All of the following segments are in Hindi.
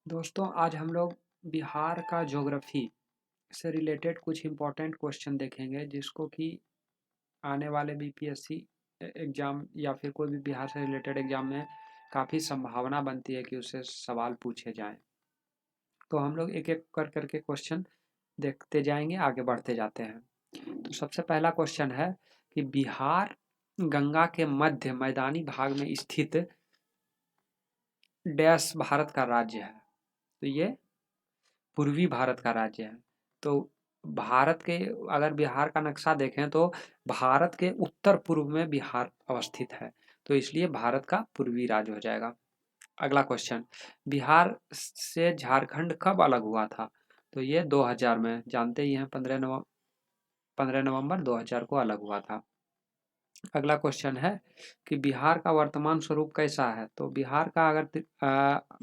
दोस्तों आज हम लोग बिहार का ज्योग्राफी से रिलेटेड कुछ इम्पोर्टेंट क्वेश्चन देखेंगे जिसको कि आने वाले बीपीएससी एग्ज़ाम या फिर कोई भी बिहार से रिलेटेड एग्ज़ाम में काफ़ी संभावना बनती है कि उससे सवाल पूछे जाएं। तो हम लोग एक एक कर करके क्वेश्चन देखते जाएंगे, आगे बढ़ते जाते हैं। तो सबसे पहला क्वेश्चन है कि बिहार गंगा के मध्य मैदानी भाग में स्थित डैश भारत का राज्य है। तो ये पूर्वी भारत का राज्य है। तो भारत के अगर बिहार का नक्शा देखें तो भारत के उत्तर पूर्व में बिहार अवस्थित है, तो इसलिए भारत का पूर्वी राज्य हो जाएगा। अगला क्वेश्चन, बिहार से झारखंड कब अलग हुआ था? तो ये 2000 में, जानते ही हैं 15 नवंबर 2000 को अलग हुआ था। अगला क्वेश्चन है कि बिहार का वर्तमान स्वरूप कैसा है? तो बिहार का अगर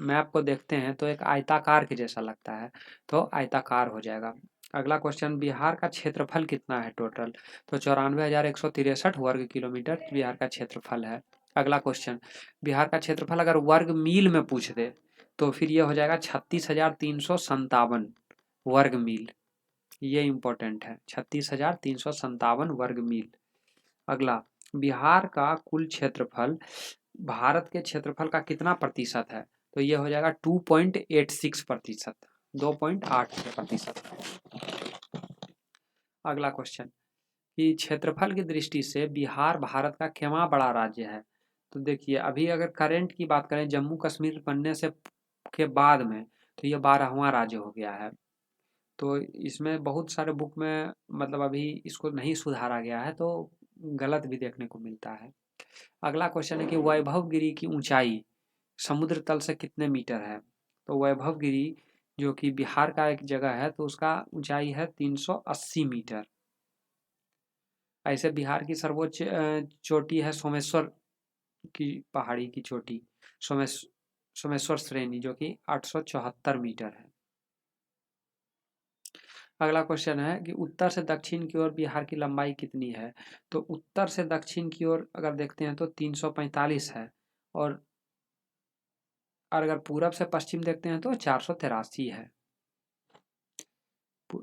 मैप को देखते हैं तो एक आयताकार के जैसा लगता है, तो आयताकार हो जाएगा। अगला क्वेश्चन, बिहार का क्षेत्रफल कितना है टोटल? तो 94,163 वर्ग किलोमीटर बिहार का क्षेत्रफल है। अगला क्वेश्चन, बिहार का क्षेत्रफल अगर वर्ग मील में पूछ दे तो फिर ये हो जाएगा 36,357 वर्ग मील। ये इंपॉर्टेंट है, 36,357 वर्ग मील। अगला, बिहार का कुल क्षेत्रफल भारत के क्षेत्रफल का कितना प्रतिशत है? तो ये हो जाएगा 2.86%, 2.86%। अगला क्वेश्चन, कि क्षेत्रफल की दृष्टि से बिहार भारत का कितना बड़ा राज्य है? तो देखिए, अभी अगर करंट की बात करें जम्मू कश्मीर बनने से के बाद में, तो ये 12वां राज्य हो गया है। तो इसमें बहुत सारे बुक में मतलब अभी इसको नहीं सुधारा गया है, तो गलत भी देखने को मिलता है। अगला क्वेश्चन है कि वैभव गिरी की ऊंचाई समुद्र तल से कितने मीटर है? तो वैभव गिरी जो कि बिहार का एक जगह है, तो उसका ऊंचाई है 380 मीटर। ऐसे बिहार की सर्वोच्च चोटी है सोमेश्वर की पहाड़ी की चोटी, सोमेश्वर श्रेणी, जो कि 874 मीटर है। अगला क्वेश्चन है कि उत्तर से दक्षिण की ओर बिहार की लंबाई कितनी है? तो उत्तर से दक्षिण की ओर अगर देखते हैं तो 345 है, और अगर पूरब से पश्चिम देखते हैं तो 483 है।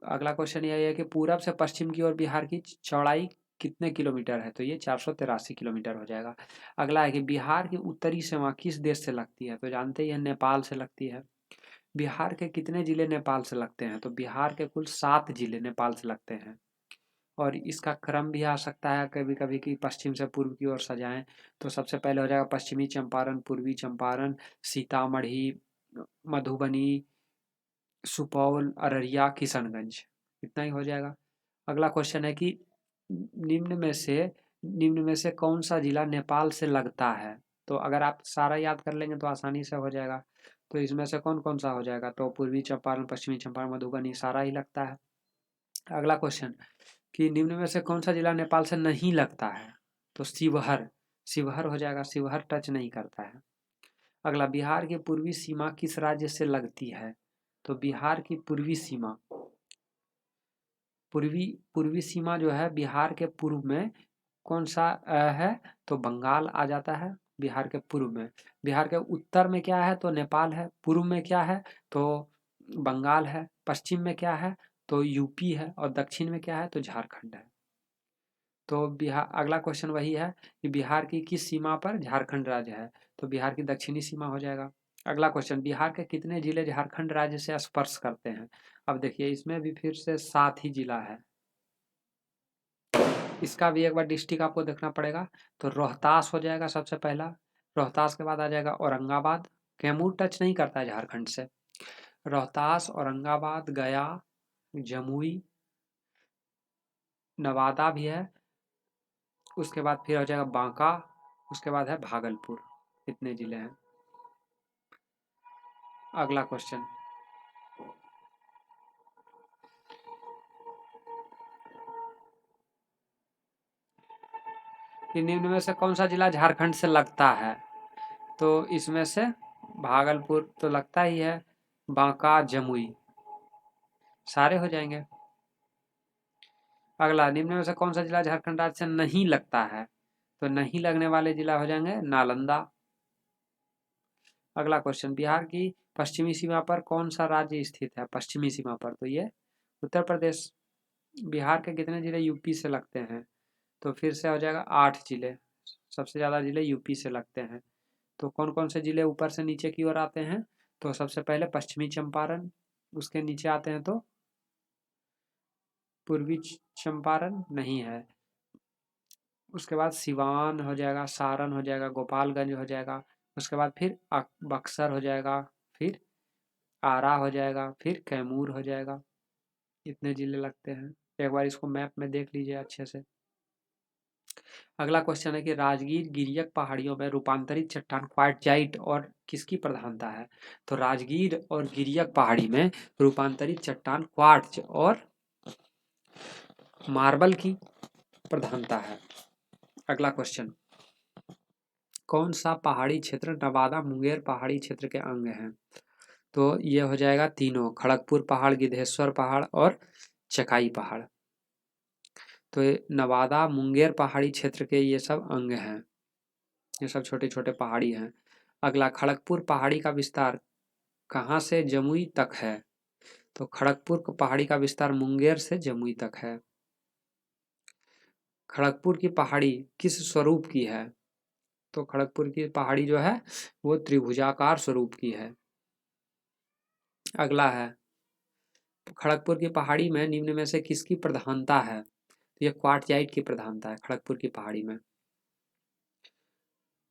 अगला क्वेश्चन यही है कि पूरब से पश्चिम की ओर बिहार की चौड़ाई कितने किलोमीटर है? तो ये 483 किलोमीटर हो जाएगा। अगला है कि बिहार की उत्तरी सीमा किस देश से लगती है? तो जानते ही हैं नेपाल से लगती है। बिहार के कितने जिले नेपाल से लगते हैं? तो बिहार के कुल 7 जिले नेपाल से लगते हैं। और इसका क्रम भी आ सकता है कभी कभी कि पश्चिम से पूर्व की ओर सजाएं। तो सबसे पहले हो जाएगा पश्चिमी चंपारण, पूर्वी चंपारण, सीतामढ़ी, मधुबनी, सुपौल, अररिया, किशनगंज। इतना ही हो जाएगा। अगला क्वेश्चन है कि निम्न में से निम्न में से कौन सा जिला नेपाल से लगता है? तो अगर आप सारा याद कर लेंगे तो आसानी से हो जाएगा। तो इसमें से कौन कौन सा हो जाएगा? तो पूर्वी चंपारण, पश्चिमी चंपारण, मधुबनी, सारा ही लगता है। अगला क्वेश्चन, कि निम्न में से कौन सा जिला नेपाल से नहीं लगता है? तो शिवहर, शिवहर हो जाएगा, शिवहर टच नहीं करता है। अगला, बिहार की पूर्वी सीमा किस राज्य से लगती है? तो बिहार की पूर्वी सीमा, पूर्वी पूर्वी सीमा जो है बिहार के पूर्व में कौन सा है? तो बंगाल आ जाता है बिहार के पूर्व में। बिहार के उत्तर में क्या है? तो नेपाल है। पूर्व में क्या है? तो बंगाल है। पश्चिम में क्या है? तो यूपी है। और दक्षिण में क्या है? तो झारखंड है। तो बिहार, अगला क्वेश्चन वही है कि बिहार की किस सीमा पर झारखंड राज्य है? तो बिहार की दक्षिणी सीमा हो जाएगा। अगला क्वेश्चन, बिहार के कितने जिले झारखंड राज्य से स्पर्श करते हैं? अब देखिए, इसमें भी फिर से 7 ही जिला है। इसका भी एक बार डिस्ट्रिक्ट आपको देखना पड़ेगा। तो रोहतास हो जाएगा सबसे पहला, रोहतास के बाद आ जाएगा औरंगाबाद। कैमूर टच नहीं करता है झारखंड से। रोहतास, औरंगाबाद, गया, जमुई, नवादा भी है। उसके बाद फिर हो जाएगा बांका, उसके बाद है भागलपुर। इतने जिले हैं। अगला क्वेश्चन, कि निम्न में से कौन सा जिला झारखंड से लगता है? तो इसमें से भागलपुर तो लगता ही है, बांका, जमुई, सारे हो जाएंगे। अगला, निम्न में से कौन सा जिला झारखंड राज्य से नहीं लगता है? तो नहीं लगने वाले जिला हो जाएंगे नालंदा, अगला क्वेश्चन, बिहार की पश्चिमी सीमा पर कौन सा राज्य स्थित है? पश्चिमी सीमा पर, तो ये उत्तर प्रदेश। बिहार के कितने जिले यूपी से लगते हैं? तो फिर से हो जाएगा 8 जिले। सबसे ज़्यादा जिले यूपी से लगते हैं। तो कौन कौन से जिले ऊपर से नीचे की ओर आते हैं? तो सबसे पहले पश्चिमी चंपारण, उसके नीचे आते हैं तो पूर्वी चंपारण नहीं है, उसके बाद सिवान हो जाएगा, सारण हो जाएगा, गोपालगंज हो जाएगा, उसके बाद फिर बक्सर हो जाएगा, फिर आरा हो जाएगा, फिर कैमूर हो जाएगा। इतने जिले लगते हैं। एक बार इसको मैप में देख लीजिए अच्छे से। अगला क्वेश्चन है कि राजगीर गिरियक पहाड़ियों में रूपांतरित चट्टान क्वार्टजाइट और किसकी प्रधानता है? तो राजगीर और गिरियक पहाड़ी में रूपांतरित चट्टान क्वार्ट्ज और मार्बल की प्रधानता है। अगला क्वेश्चन, कौन सा पहाड़ी क्षेत्र नवादा मुंगेर पहाड़ी क्षेत्र के अंग हैं? तो ये हो जाएगा तीनों, खड़गपुर पहाड़, गिद्धेश्वर पहाड़ और चकाई पहाड़। तो ये नवादा मुंगेर पहाड़ी क्षेत्र के ये सब अंग हैं, ये सब छोटे छोटे पहाड़ी हैं। अगला, खड़गपुर पहाड़ी का विस्तार कहाँ से जमुई तक है? तो खड़गपुर पहाड़ी का विस्तार मुंगेर से जमुई तक है। खड़गपुर की पहाड़ी किस स्वरूप की है? तो खड़गपुर की पहाड़ी जो है वो त्रिभुजाकार स्वरूप की है। अगला है, खड़गपुर की पहाड़ी में निम्न में से किसकी प्रधानता है? तो ये क्वार्टजाइट की प्रधानता है खड़गपुर की पहाड़ी में।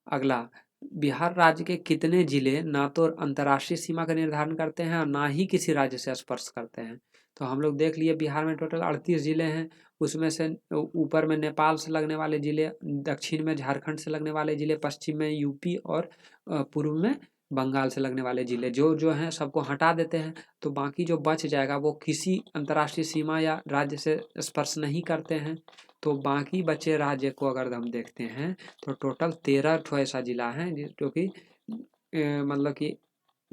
अगला, बिहार राज्य के कितने जिले ना तो अंतर्राष्ट्रीय सीमा का निर्धारण करते हैं और ना ही किसी राज्य से स्पर्श करते हैं? तो हम लोग देख लिए बिहार में टोटल 38 जिले हैं, उसमें से ऊपर में नेपाल से लगने वाले जिले, दक्षिण में झारखंड से लगने वाले जिले, पश्चिम में यूपी और पूर्व में बंगाल से लगने वाले जिले जो जो हैं सबको हटा देते हैं। तो बाकी जो बच जाएगा वो किसी अंतर्राष्ट्रीय सीमा या राज्य से स्पर्श नहीं करते हैं। तो बाकी बचे राज्य को अगर हम देखते हैं तो टोटल 13 ठो ऐसा जिला है जो कि मतलब कि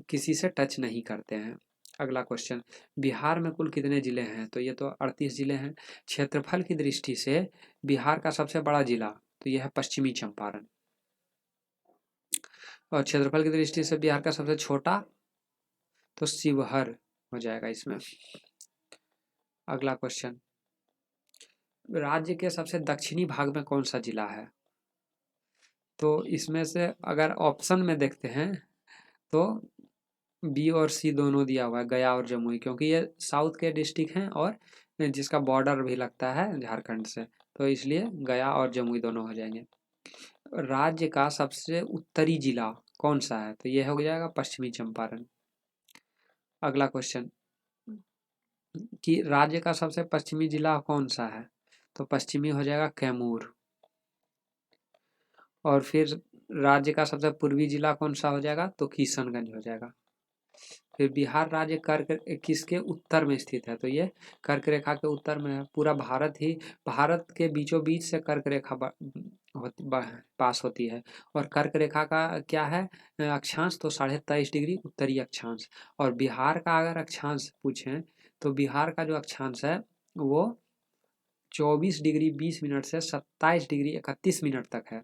किसी से टच नहीं करते हैं। अगला क्वेश्चन, बिहार में कुल कितने जिले हैं? तो ये तो 38 जिले हैं। क्षेत्रफल की दृष्टि से बिहार का सबसे बड़ा जिला तो यह है पश्चिमी चंपारण, और क्षेत्रफल की दृष्टि से बिहार का सबसे छोटा तो शिवहर हो जाएगा इसमें। अगला क्वेश्चन, राज्य के सबसे दक्षिणी भाग में कौन सा जिला है? तो इसमें से अगर ऑप्शन में देखते हैं तो बी और सी दोनों दिया हुआ है, गया और जमुई, क्योंकि ये साउथ के डिस्ट्रिक्ट हैं और जिसका बॉर्डर भी लगता है झारखंड से, तो इसलिए गया और जमुई दोनों हो जाएंगे। राज्य का सबसे उत्तरी जिला कौन सा है? तो ये हो जाएगा पश्चिमी चंपारण। अगला क्वेश्चन, कि राज्य का सबसे पश्चिमी जिला कौन सा है? तो पश्चिमी हो जाएगा कैमूर। और फिर राज्य का सबसे पूर्वी जिला कौन सा हो जाएगा? तो किशनगंज हो जाएगा। फिर बिहार राज्य कर्क किसके उत्तर में स्थित है? तो ये कर्क रेखा के उत्तर में है। पूरा भारत के बीचों बीच से कर्क रेखा पास होती है। और कर्क रेखा का क्या है अक्षांश? तो 23.5 डिग्री उत्तरी अक्षांश। और बिहार का अगर अक्षांश पूछें तो बिहार का जो अक्षांश है वो 24 डिग्री 20 मिनट से 27 डिग्री 31 मिनट तक है।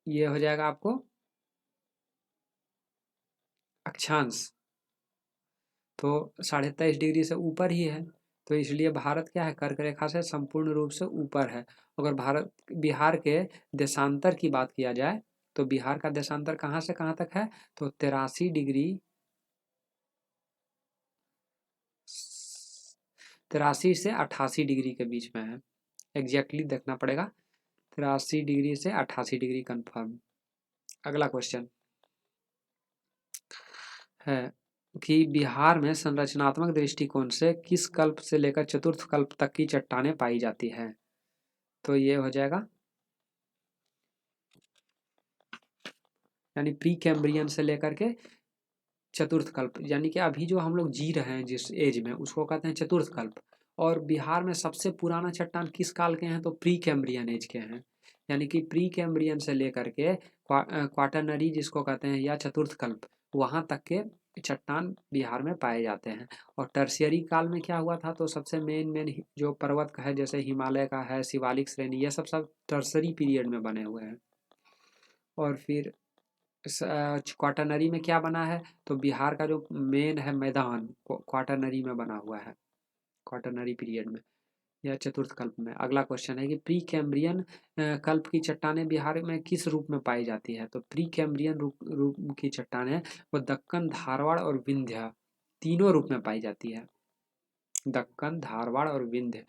ये हो जाएगा आपको अक्षांश, तो 23.5 डिग्री से ऊपर ही है। तो इसलिए भारत क्या है, कर्क रेखा से संपूर्ण रूप से ऊपर है। अगर बिहार के देशांतर की बात किया जाए तो बिहार का देशांतर कहाँ से कहाँ तक है? तो 83 डिग्री 83 से 88 डिग्री के बीच में है। एग्जैक्टली देखना पड़ेगा, 83 डिग्री से 88 डिग्री कंफर्म। अगला क्वेश्चन है कि बिहार में संरचनात्मक दृष्टिकोण से किस कल्प से लेकर चतुर्थ कल्प तक की चट्टानें पाई जाती हैं? तो ये हो जाएगा यानी प्री कैम्ब्रियन से लेकर के चतुर्थ कल्प, यानी कि अभी जो हम लोग जी रहे हैं जिस एज में उसको कहते हैं चतुर्थ कल्प। और बिहार में सबसे पुराना चट्टान किस काल के हैं? तो प्री कैम्ब्रियन एज के हैं, यानी कि प्री कैम्ब्रियन से लेकर के क्वाटरनरी जिसको कहते हैं या चतुर्थ कल्प, वहाँ तक के चट्टान बिहार में पाए जाते हैं। और टर्शियरी काल में क्या हुआ था? तो सबसे मेन जो पर्वत का है जैसे हिमालय का है, शिवालिक श्रेणी, ये सब टर्शरी पीरियड में बने हुए हैं। और फिर क्वाटरनरी में क्या बना है, तो बिहार का जो मेन है मैदान क्वाटरनरी में बना हुआ है, क्वाटरनरी पीरियड में या चतुर्थ कल्प में। अगला क्वेश्चन है कि प्री कैम्ब्रियन कल्प की चट्टानें बिहार में किस रूप में पाई जाती है, तो प्री कैम्ब्रियन रूप की चट्टानें वो दक्कन, धारवाड़ और विंध्य तीनों रूप में पाई जाती है। दक्कन, धारवाड़ और विंध्य।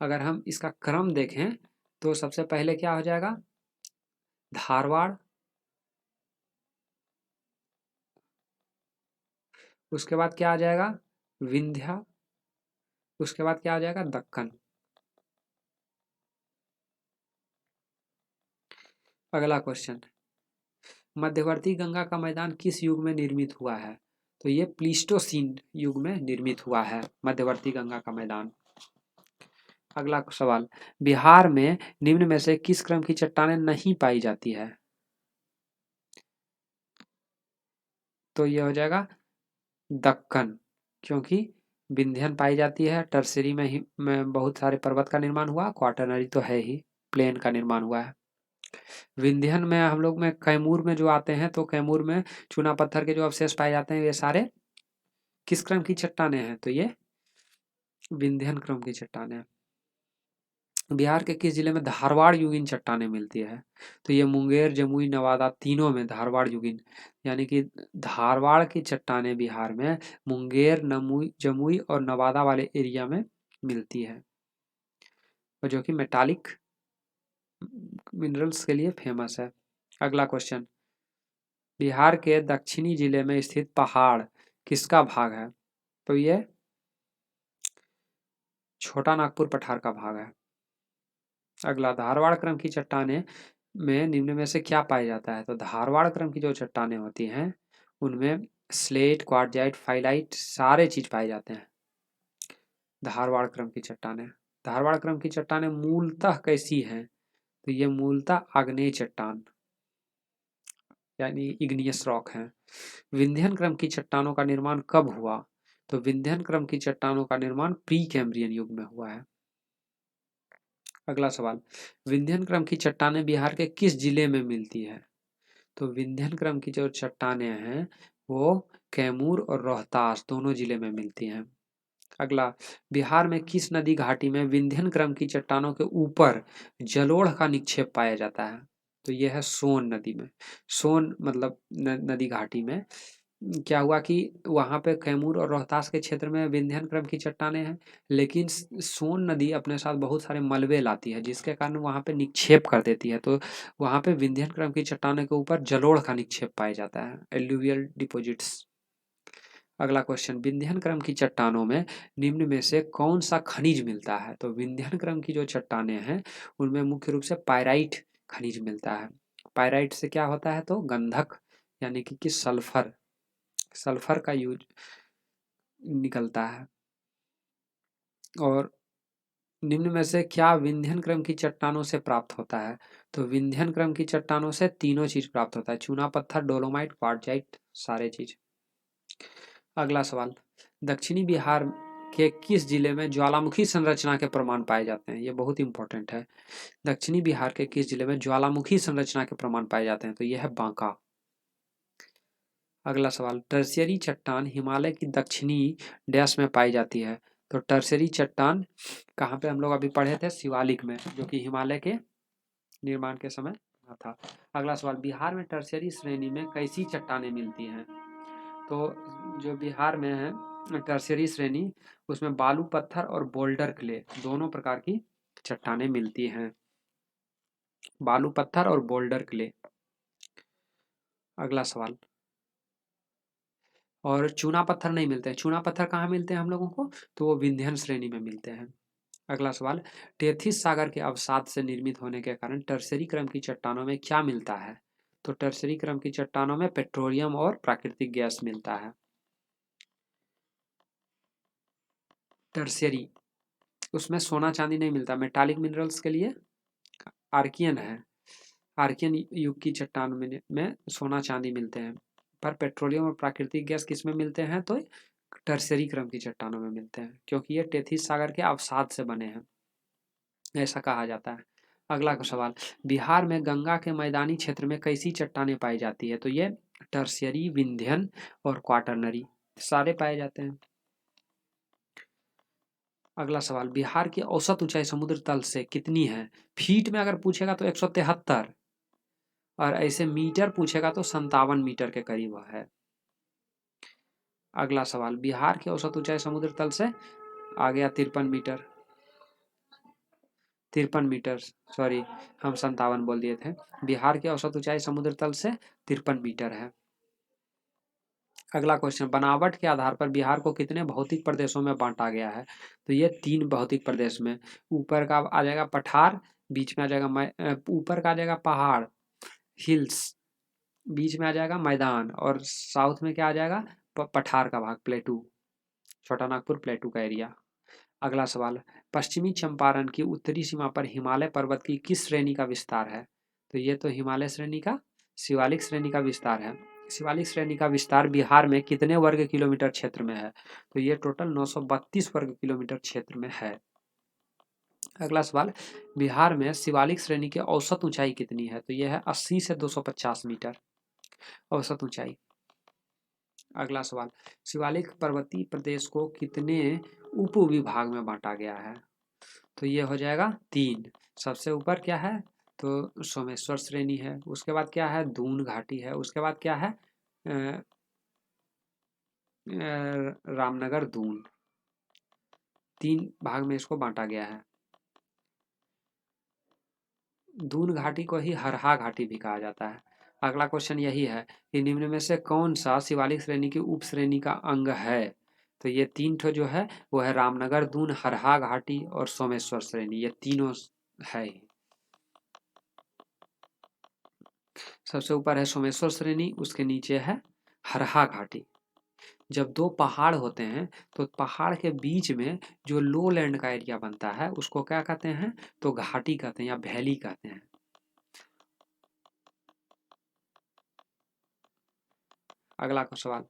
अगर हम इसका क्रम देखें तो सबसे पहले क्या हो जाएगा, धारवाड़, उसके बाद क्या आ जाएगा, विंध्या, उसके बाद क्या आ जाएगा, दक्कन। अगला क्वेश्चन, मध्यवर्ती गंगा का मैदान किस युग में निर्मित हुआ है, तो ये प्लीस्टोसीन युग में निर्मित हुआ है मध्यवर्ती गंगा का मैदान। अगला सवाल, बिहार में निम्न में से किस क्रम की चट्टानें नहीं पाई जाती है, तो ये हो जाएगा दक्कन, क्योंकि विंध्यन पाई जाती है, टर्सरी में ही में बहुत सारे पर्वत का निर्माण हुआ, क्वाटरनरी तो है ही, प्लेन का निर्माण हुआ है। विंध्यन में हम लोग में कैमूर में जो आते हैं, तो कैमूर में चूना पत्थर के जो अवशेष पाए जाते हैं, ये सारे किस क्रम की चट्टानें हैं, तो ये विंध्यन क्रम की चट्टानें हैं। बिहार के किस जिले में धारवाड़ युगीन चट्टानें मिलती है, तो ये मुंगेर, जमुई, नवादा तीनों में धारवाड़ युगीन, यानी कि धारवाड़ की चट्टानें बिहार में मुंगेर, जमुई और नवादा वाले एरिया में मिलती है, और जो कि मेटालिक मिनरल्स के लिए फेमस है। अगला क्वेश्चन, बिहार के दक्षिणी जिले में स्थित पहाड़ किसका भाग है, तो ये छोटा नागपुर पठार का भाग है। अगला, धारवाड़ क्रम की चट्टानें में निम्न में से क्या पाया जाता है, तो धारवाड़ क्रम की जो चट्टानें होती हैं उनमें स्लेट, क्वार्टजाइट, फाइलाइट सारे चीज पाए जाते हैं। धारवाड़ क्रम की चट्टानें, धारवाड़ क्रम की चट्टानें मूलतः कैसी हैं, तो ये मूलतः आग्नेय चट्टान यानी इग्नियस रॉक है। विंध्यन क्रम की चट्टानों का निर्माण कब हुआ, तो विंध्यन क्रम की चट्टानों का निर्माण प्री कैम्ब्रियन युग में हुआ है। अगला सवाल, विंध्यन क्रम की चट्टानें बिहार के किस जिले में मिलती है, तो विंध्यन क्रम की जो चट्टानें हैं वो कैमूर और रोहतास दोनों जिले में मिलती हैं। अगला, बिहार में किस नदी घाटी में विंध्यन क्रम की चट्टानों के ऊपर जलोढ़ का निक्षेप पाया जाता है, तो यह है सोन नदी में। सोन मतलब नदी घाटी में क्या हुआ कि वहाँ पे कैमूर और रोहतास के क्षेत्र में विंध्यन क्रम की चट्टानें हैं, लेकिन सोन नदी अपने साथ बहुत सारे मलबे लाती है, जिसके कारण वहाँ पे निक्षेप कर देती है, तो वहाँ पे विंध्यन क्रम की चट्टानों के ऊपर जलोढ़ का निक्षेप पाया जाता है, एल्यूवियल डिपॉजिट्स। अगला क्वेश्चन, विंध्यन क्रम की चट्टानों में निम्न में से कौन सा खनिज मिलता है, तो विंध्यन क्रम की जो चट्टानें हैं उनमें मुख्य रूप से पायराइट खनिज मिलता है। पायराइट से क्या होता है, तो गंधक यानी कि सल्फर, सल्फर का यूज निकलता है। और निम्न में से क्या विंध्यन क्रम की चट्टानों से प्राप्त होता है, तो विंध्यन क्रम की चट्टानों से तीनों चीज प्राप्त होता है, चूना पत्थर, डोलोमाइट, क्वार्टजाइट सारे चीज। अगला सवाल, दक्षिणी बिहार के किस जिले में ज्वालामुखी संरचना के प्रमाण पाए जाते हैं, ये बहुत इंपॉर्टेंट है। दक्षिणी बिहार के किस जिले में ज्वालामुखी संरचना के प्रमाण पाए जाते हैं, तो यह है बांका। अगला सवाल, टर्शियरी चट्टान हिमालय की दक्षिणी डैश में पाई जाती है, तो टर्शियरी चट्टान कहाँ पे हम लोग अभी पढ़े थे, शिवालिक में, जो कि हिमालय के निर्माण के समय था। अगला सवाल, बिहार में टर्शियरी श्रेणी में कैसी चट्टानें मिलती हैं, तो जो बिहार में है टर्शियरी श्रेणी उसमें बालू पत्थर और बोल्डर क्ले दोनों प्रकार की चट्टानें मिलती हैं, बालू पत्थर और बोल्डर क्ले। अगला सवाल, और चूना पत्थर नहीं मिलते हैं, चूना पत्थर कहाँ मिलते हैं हम लोगों को, तो वो विंध्यन श्रेणी में मिलते हैं। अगला सवाल, टेथिस सागर के अवसाद से निर्मित होने के कारण टर्शरी क्रम की चट्टानों में क्या मिलता है, तो टर्शरी क्रम की चट्टानों में पेट्रोलियम और प्राकृतिक गैस मिलता है। टर्शरी उसमें सोना चांदी नहीं मिलता, मेटालिक मिनरल्स के लिए आर्कियन है, आर्कियन युग की चट्टान में सोना चांदी मिलते हैं, पर पेट्रोलियम और प्राकृतिक गैस किस में मिलते हैं, तो टर्शरी क्रम की चट्टानों में मिलते हैं, क्योंकि ये टेथिस सागर के अवसाद से बने हैं, ऐसा कहा जाता है। अगला का सवाल, बिहार में गंगा के मैदानी क्षेत्र में कैसी चट्टानें पाई जाती है? तो ये टर्शियरी, विंध्यन और क्वाटरनरी सारे पाए जाते हैं। अगला सवाल, बिहार की औसत ऊंचाई समुद्र तल से कितनी है? फीट में अगर पूछेगा तो 173, और ऐसे मीटर पूछेगा तो 57 मीटर के करीब है। अगला सवाल, बिहार की औसत ऊंचाई समुद्र तल से आ गया 53 मीटर, 53 मीटर, सॉरी हम 57 बोल दिए थे। बिहार की औसत ऊंचाई समुद्र तल से 53 मीटर है। अगला क्वेश्चन, बनावट के आधार पर बिहार को कितने भौतिक प्रदेशों में बांटा गया है? तो ये 3 भौतिक प्रदेश में। ऊपर का आ जाएगा पठार, बीच में आ जाएगा ऊपर का आ जाएगा पहाड़, हिल्स, बीच में आ जाएगा मैदान, और साउथ में क्या आ जाएगा? पठार का भाग, प्लेटू, छोटा नागपुर प्लेटू का एरिया। अगला सवाल, पश्चिमी चंपारण की उत्तरी सीमा पर हिमालय पर्वत की किस श्रेणी का विस्तार है? तो ये तो हिमालय श्रेणी का शिवालिक श्रेणी का विस्तार है। शिवालिक श्रेणी का विस्तार बिहार में कितने वर्ग किलोमीटर क्षेत्र में है? तो ये टोटल 932 वर्ग किलोमीटर क्षेत्र में है। अगला सवाल, बिहार में शिवालिक श्रेणी की औसत ऊंचाई कितनी है? तो यह है 80 से 250 मीटर औसत ऊंचाई। अगला सवाल, शिवालिक पर्वतीय प्रदेश को कितने उप विभाग में बांटा गया है? तो ये हो जाएगा 3। सबसे ऊपर क्या है? तो सोमेश्वर श्रेणी है, उसके बाद क्या है? दून घाटी है, उसके बाद क्या है? रामनगर दून, 3 भाग में इसको बांटा गया है। दून घाटी को ही हरहा घाटी भी कहा जाता है। अगला क्वेश्चन यही है कि निम्न में से कौन सा शिवालिक श्रेणी की उप श्रेणी का अंग है? तो ये 3 ठो जो है वो है रामनगर दून, हरहा घाटी और सोमेश्वर श्रेणी, ये तीनों है। सबसे ऊपर है सोमेश्वर श्रेणी, उसके नीचे है हरहा घाटी। जब 2 पहाड़ होते हैं तो पहाड़ के बीच में जो लो लैंड का एरिया बनता है उसको क्या कहते हैं? तो घाटी कहते हैं या वैली कहते हैं। अगला का सवाल,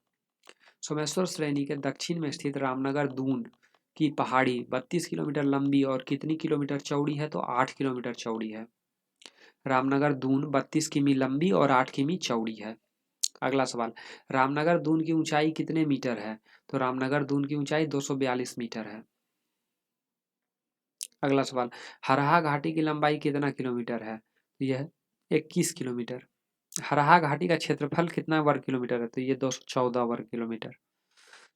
सोमेश्वर श्रेणी के दक्षिण में स्थित रामनगर दून की पहाड़ी 32 किलोमीटर लंबी और कितनी किलोमीटर चौड़ी है? तो 8 किलोमीटर चौड़ी है। रामनगर दून 32 किमी लंबी और 8 किमी चौड़ी है। अगला सवाल, रामनगर दून की ऊंचाई कितने मीटर है? तो रामनगर दून की ऊंचाई 242 मीटर है। अगला सवाल, हरहा घाटी की लंबाई कितना किलोमीटर है? तो यह 21 किलोमीटर। हरहा घाटी का क्षेत्रफल कितना वर्ग किलोमीटर है? तो ये 214 वर्ग किलोमीटर।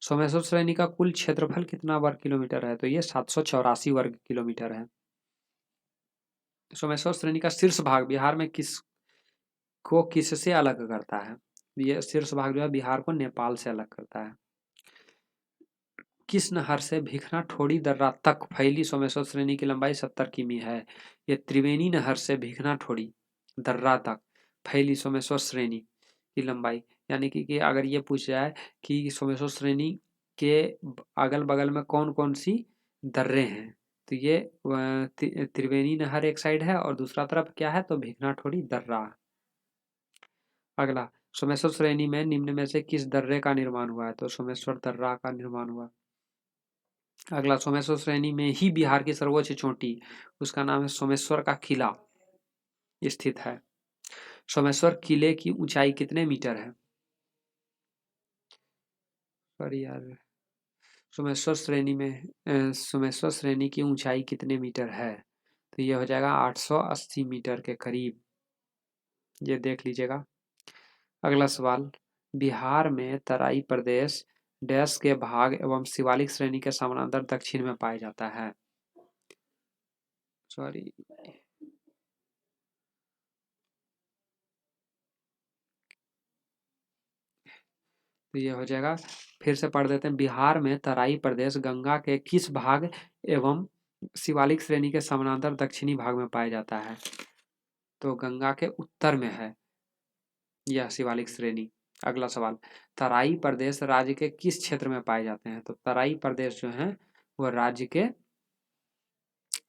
सोमेश्वर श्रेणी का कुल क्षेत्रफल कितना वर्ग किलोमीटर है? तो ये 784 वर्ग किलोमीटर है। सोमेश्वर श्रेणी का शीर्ष भाग बिहार में किससे अलग करता है? ये शीर्ष भाग जो है बिहार को नेपाल से अलग करता है। किस नहर से भिखना ठोड़ी दर्रा तक फैली सोमेश्वर श्रेणी की लंबाई 70 किमी है? ये त्रिवेणी नहर से भिखना ठोड़ी दर्रा तक फैली सोमेश्वर श्रेणी की लंबाई, यानी कि अगर ये पूछ जाए कि सोमेश्वर श्रेणी के अगल बगल में कौन कौन सी दर्रे हैं, तो ये त्रिवेणी नहर एक साइड है और दूसरा तरफ क्या है? तो भिखना ठोड़ी दर्रा। अगला, सोमेश्वर श्रेणी में निम्न में से किस दर्रे का निर्माण हुआ है? तो सोमेश्वर दर्रा का निर्माण हुआ। अगला, सोमेश्वर श्रेणी में ही बिहार की सर्वोच्च चोटी, उसका नाम है सोमेश्वर का किला, स्थित है। सोमेश्वर किले की ऊंचाई कितने मीटर है? सॉरी यार, सोमेश्वर श्रेणी में सोमेश्वर श्रेणी की ऊंचाई कितने मीटर है? तो ये हो जाएगा 880 मीटर के करीब, ये देख लीजिएगा। अगला सवाल, बिहार में तराई प्रदेश डैश के भाग एवं शिवालिक श्रेणी के समानांतर दक्षिण में पाया जाता है? सॉरी, तो ये हो जाएगा, फिर से पढ़ देते हैं। बिहार में तराई प्रदेश गंगा के किस भाग एवं शिवालिक श्रेणी के समानांतर दक्षिणी भाग में पाया जाता है? तो गंगा के उत्तर में है यह शिवालिक श्रेणी। अगला सवाल, तराई प्रदेश राज्य के किस क्षेत्र में पाए जाते हैं? तो तराई प्रदेश जो है वह राज्य के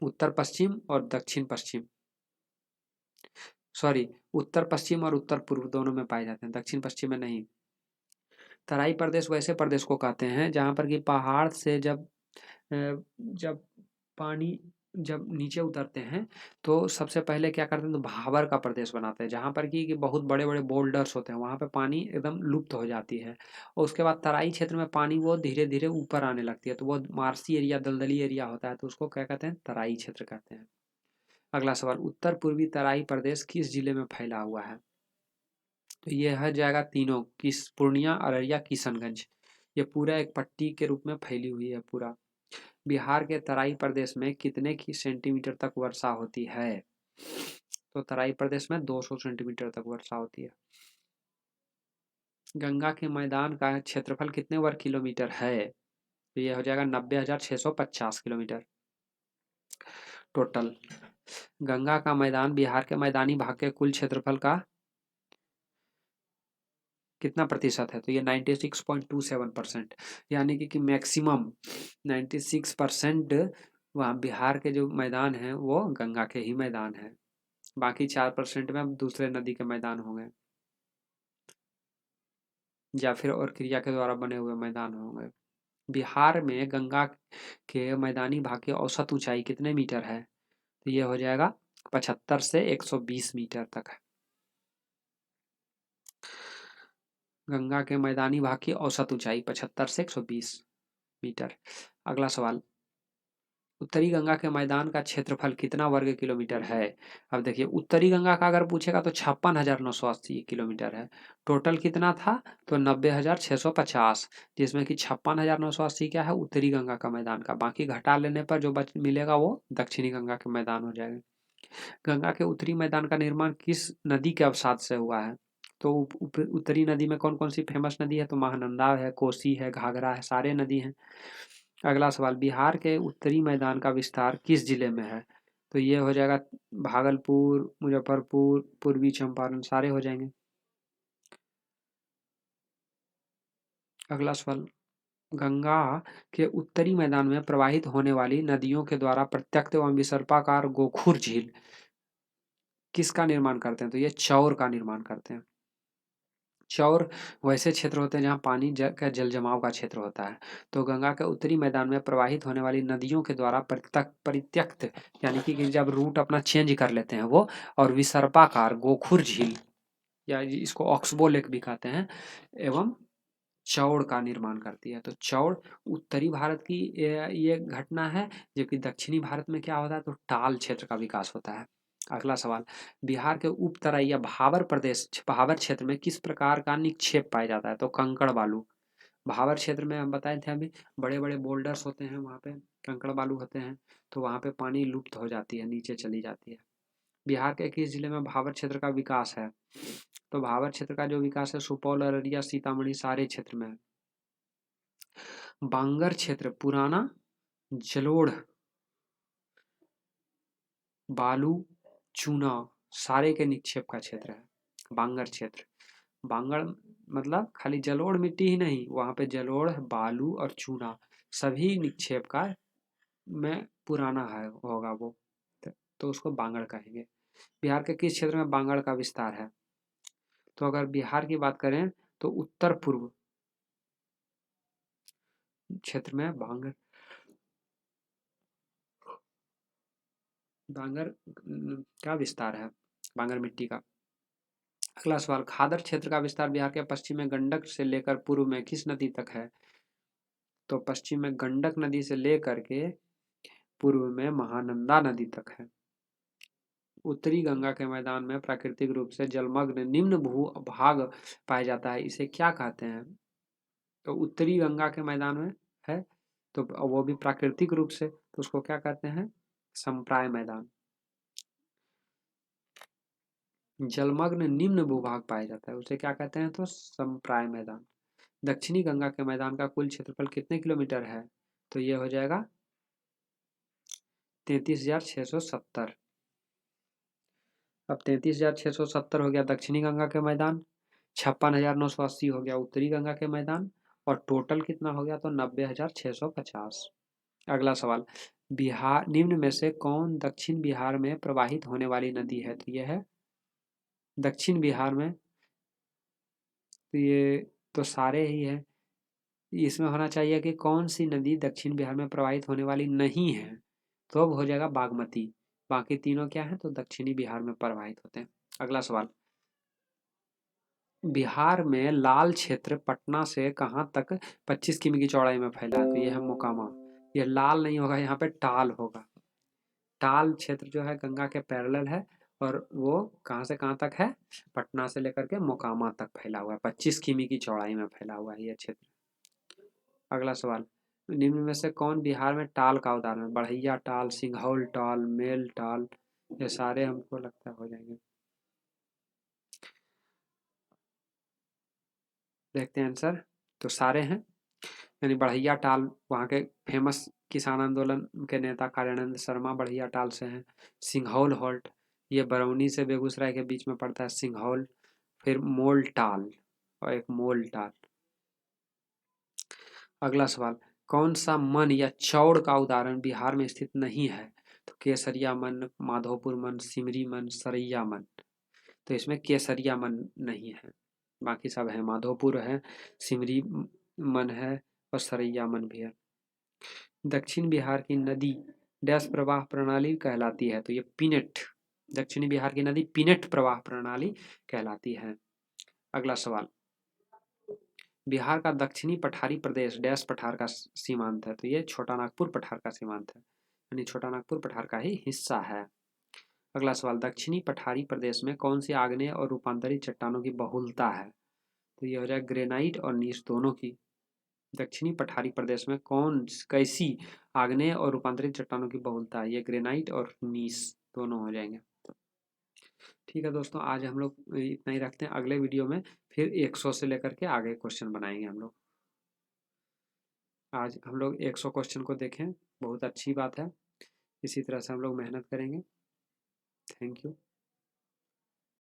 उत्तर पश्चिम और दक्षिण पश्चिम, सॉरी उत्तर पश्चिम और उत्तर पूर्व दोनों में पाए जाते हैं, दक्षिण पश्चिम में नहीं। तराई प्रदेश वैसे प्रदेश को कहते हैं जहां पर कि पहाड़ से जब पानी जब नीचे उतरते हैं तो सबसे पहले क्या करते हैं, तो भाबर का प्रदेश बनाते हैं जहाँ पर कि बहुत बड़े बड़े बोल्डर्स होते हैं, वहाँ पे पानी एकदम लुप्त हो जाती है। और उसके बाद तराई क्षेत्र में पानी वो धीरे धीरे ऊपर आने लगती है, तो वो मार्सी एरिया, दलदली एरिया होता है, तो उसको क्या कहते हैं, तराई क्षेत्र कहते हैं। अगला सवाल, उत्तर पूर्वी तराई प्रदेश किस जिले में फैला हुआ है? तो ये है जाएगा तीनों, किस पूर्णिया, अररिया, किशनगंज। ये पूरा एक पट्टी के रूप में फैली हुई है पूरा। बिहार के तराई प्रदेश में कितने की सेंटीमीटर तक वर्षा होती है? तो तराई प्रदेश में 200 सेंटीमीटर तक वर्षा होती है। गंगा के मैदान का क्षेत्रफल कितने वर्ग किलोमीटर है? तो ये हो जाएगा 90,650 किलोमीटर टोटल। गंगा का मैदान बिहार के मैदानी भाग के कुल क्षेत्रफल का कितना प्रतिशत है? तो ये 96.27%, यानी कि मैक्सिमम 96% वहाँ बिहार के जो मैदान हैं वो गंगा के ही मैदान हैं। बाकी 4% में दूसरे नदी के मैदान होंगे या फिर और क्रिया के द्वारा बने हुए मैदान होंगे। बिहार में गंगा के मैदानी भाग की औसत ऊंचाई कितने मीटर है? तो ये हो जाएगा 75 से 120 मीटर तक है। गंगा के मैदानी भाग की औसत ऊंचाई 75 से 120 मीटर। अगला सवाल, उत्तरी गंगा के मैदान का क्षेत्रफल कितना वर्ग किलोमीटर है? अब देखिए, उत्तरी गंगा का अगर पूछेगा तो 56,980 किलोमीटर है। टोटल कितना था? तो 90,650, जिसमें कि 56,980 क्या है, उत्तरी गंगा का मैदान का। बाकी घटा लेने पर जो बच मिलेगा वो दक्षिणी गंगा के मैदान हो जाएगा। गंगा के उत्तरी मैदान का निर्माण किस नदी के अवसाद से हुआ है? तो उत्तरी नदी में कौन कौन सी फेमस नदी है? तो महानंदा है, कोसी है, घाघरा है, सारे नदी हैं। अगला सवाल, बिहार के उत्तरी मैदान का विस्तार किस जिले में है? तो ये हो जाएगा भागलपुर, मुजफ्फरपुर, पूर्वी चंपारण, सारे हो जाएंगे। अगला सवाल, गंगा के उत्तरी मैदान में प्रवाहित होने वाली नदियों के द्वारा प्रत्यक्ष एवं विसर्पाकार गोखुर झील किसका निर्माण करते हैं? तो ये चौर का निर्माण करते हैं। चौर वैसे क्षेत्र होते हैं जहाँ पानी का जल जमाव का क्षेत्र होता है। तो गंगा के उत्तरी मैदान में प्रवाहित होने वाली नदियों के द्वारा परित्यक्त, यानी कि जब रूट अपना चेंज कर लेते हैं वो, और विसर्पाकार गोखुर झील या इसको ऑक्सबो लेक भी कहते हैं, एवं चौड़ का निर्माण करती है। तो चौड़ उत्तरी भारत की ये घटना है, जबकि दक्षिणी भारत में क्या होता है, तो टाल क्षेत्र का विकास होता है। अगला सवाल, बिहार के उप तराई या भाबर प्रदेश, भाबर क्षेत्र में किस प्रकार का निक्षेप पाया जाता है? तो कंकड़ बालू। भाबर क्षेत्र में हम बताए थे अभी, बड़े बड़े बोल्डर्स होते हैं, वहाँ पे कंकड़ बालू होते हैं, तो वहाँ पे पानी लुप्त हो जाती है, नीचे चली जाती है। बिहार के किस जिले में भाबर क्षेत्र का विकास है? तो भाबर क्षेत्र का जो विकास है सुपौल, अररिया, सीतामढ़ी, सारे क्षेत्र में है। बांगर क्षेत्र पुराना जलोढ़, बालू, चूना, सारे के निक्षेप का क्षेत्र है बांगर क्षेत्र। बांगर मतलब खाली जलोढ़ मिट्टी ही नहीं, वहाँ पे जलोढ़, बालू और चूना सभी निक्षेप का में पुराना है होगा वो, तो उसको बांगर कहेंगे। बिहार के किस क्षेत्र में बांगर का विस्तार है? तो अगर बिहार की बात करें तो उत्तर पूर्व क्षेत्र में बांगर बांगर का विस्तार है, बांगर मिट्टी का। अगला सवाल, खादर क्षेत्र का विस्तार बिहार के पश्चिम में गंडक से लेकर पूर्व में किस नदी तक है? तो पश्चिम में गंडक नदी से लेकर के पूर्व में महानंदा नदी तक है। उत्तरी गंगा के मैदान में प्राकृतिक रूप से जलमग्न निम्न भू भाग पाया जाता है, इसे क्या कहते हैं? तो उत्तरी गंगा के मैदान में है, तो वो भी प्राकृतिक रूप से, तो उसको क्या कहते हैं? संप्राय मैदान। जलमग्न निम्न भूभाग पाया जाता है, उसे क्या कहते हैं? तो संप्राय मैदान। दक्षिणी गंगा के मैदान का कुल क्षेत्रफल कितने किलोमीटर है? तो ये हो जाएगा 33,670। अब 33,670 हो गया दक्षिणी गंगा के मैदान, 56,980 हो गया उत्तरी गंगा के मैदान, और टोटल कितना हो गया? तो 90,650। अगला सवाल, बिहार निम्न में से कौन दक्षिण बिहार में प्रवाहित होने वाली नदी है? तो यह है दक्षिण बिहार में, तो ये तो सारे ही है, इसमें होना चाहिए कि कौन सी नदी दक्षिण बिहार में प्रवाहित होने वाली नहीं है। तो अब हो जाएगा बागमती। बाकी तीनों क्या है, तो दक्षिणी बिहार में प्रवाहित होते हैं। अगला सवाल, बिहार में लाल क्षेत्र पटना से कहाँ तक 25 किमी की चौड़ाई में फैला है, तो ये है मोकामा। ये लाल नहीं होगा, यहाँ पे टाल होगा। टाल क्षेत्र जो है गंगा के पैरेलल है, और वो कहाँ से कहाँ तक है, पटना से लेकर के मोकामा तक फैला हुआ है। 25 किमी की चौड़ाई में फैला हुआ है ये क्षेत्र। अगला सवाल, निम्न में से कौन बिहार में टाल का उदाहरण है? बढ़ैया टाल, सिंघौल टाल, मेल टाल, ये सारे हमको लगता है हो जाएंगे। देखते हैं आंसर, तो सारे हैं। यानी बढ़ैया टाल वहाँ के फेमस किसान आंदोलन के नेता कार्यानंद शर्मा बढ़ैया टाल से हैं। सिंघौल हॉल्ट, ये बरौनी से बेगूसराय के बीच में पड़ता है सिंघौल। फिर मोल टाल, और एक मोल टाल। अगला सवाल, कौन सा मन या चौड़ का उदाहरण बिहार में स्थित नहीं है? तो केसरिया मन, माधोपुर मन, सिमरी मन, सरैया मन। तो इसमें केसरिया मन नहीं है, बाकी सब है। माधोपुर है, सिमरी मन है, और सरैया मन भी है। दक्षिण बिहार की नदी डैश प्रवाह प्रणाली कहलाती है? तो ये पिनेट, दक्षिणी बिहार की नदी पिनेट प्रवाह प्रणाली कहलाती है। अगला सवाल, बिहार का दक्षिणी पठारी प्रदेश डैश पठार का सीमांत है? तो ये छोटा नागपुर पठार का सीमांत है, यानी छोटा नागपुर पठार का ही हिस्सा है। अगला सवाल, दक्षिणी पठारी प्रदेश में कौन सी आग्नेय और रूपांतरित चट्टानों की बहुलता है? तो ये हो जाए ग्रेनाइट और नीस दोनों की। दक्षिणी पठारी प्रदेश में कैसी आग्नेय और रूपांतरित चट्टानों की बहुलता है? ये ग्रेनाइट और नीस दोनों हो जाएंगे। ठीक है दोस्तों, आज हम लोग इतना ही रखते हैं। अगले वीडियो में फिर 100 से लेकर के आगे क्वेश्चन बनाएंगे हम लोग। आज हम लोग 100 क्वेश्चन को देखें, बहुत अच्छी बात है। इसी तरह से हम लोग मेहनत करेंगे। Thank you.